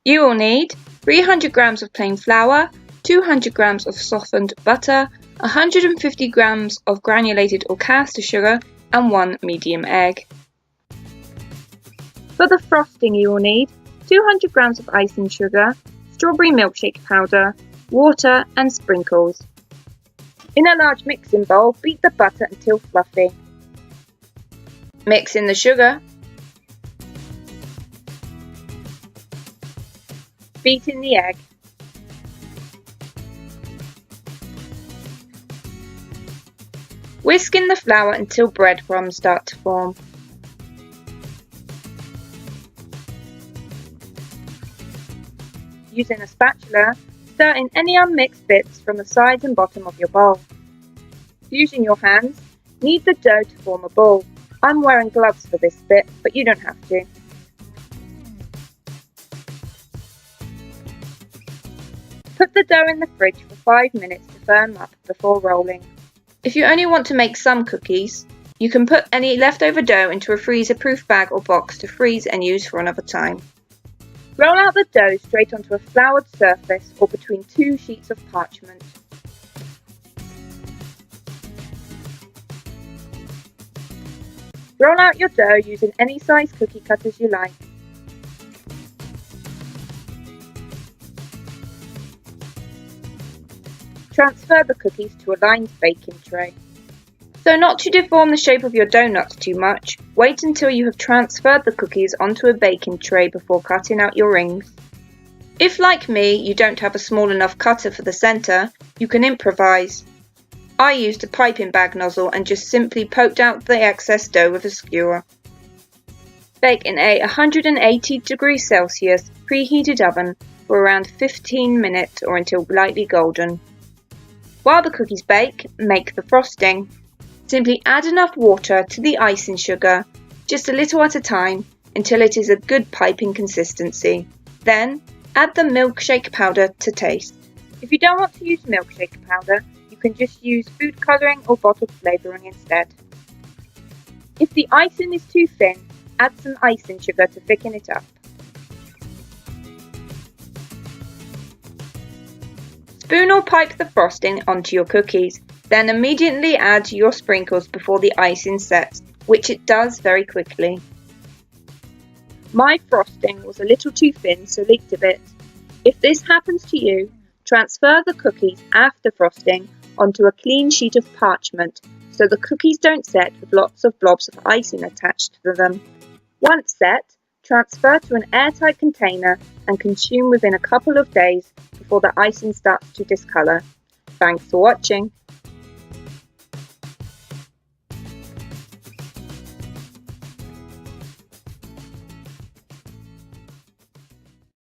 You will need 300 grams of plain flour, 200 grams of softened butter, 150 grams of granulated or caster sugar, and 1 medium egg. For the frosting you will need 200 grams of icing sugar, strawberry milkshake powder, water and sprinkles. In a large mixing bowl, beat the butter until fluffy. Mix in the sugar. Beat in the egg. Whisk in the flour until breadcrumbs start to form. Using a spatula, stir in any unmixed bits from the sides and bottom of your bowl. Using your hands, knead the dough to form a ball. I'm wearing gloves for this bit, but you don't have to. Put the dough in the fridge for 5 minutes to firm up before rolling. If you only want to make some cookies, you can put any leftover dough into a freezer-proof bag or box to freeze and use for another time. Roll out the dough straight onto a floured surface or between 2 sheets of parchment. Roll out your dough using any size cookie cutters you like. Transfer the cookies to a lined baking tray. So not to deform the shape of your donuts too much, wait until you have transferred the cookies onto a baking tray before cutting out your rings. If, like me, you don't have a small enough cutter for the centre, you can improvise. I used a piping bag nozzle and just simply poked out the excess dough with a skewer. Bake in a 180°C preheated oven for around 15 minutes or until lightly golden. While the cookies bake, make the frosting. Simply add enough water to the icing sugar, just a little at a time, until it is a good piping consistency. Then, add the milkshake powder to taste. If you don't want to use milkshake powder, you can just use food colouring or bottled flavouring instead. If the icing is too thin, add some icing sugar to thicken it up. Spoon or pipe the frosting onto your cookies, then immediately add your sprinkles before the icing sets, which it does very quickly. My frosting was a little too thin, so leaked a bit. If this happens to you, transfer the cookies after frosting onto a clean sheet of parchment so the cookies don't set with lots of blobs of icing attached to them. Once set, transfer to an airtight container and consume within a couple of days before the icing starts to discolour. Thanks for watching.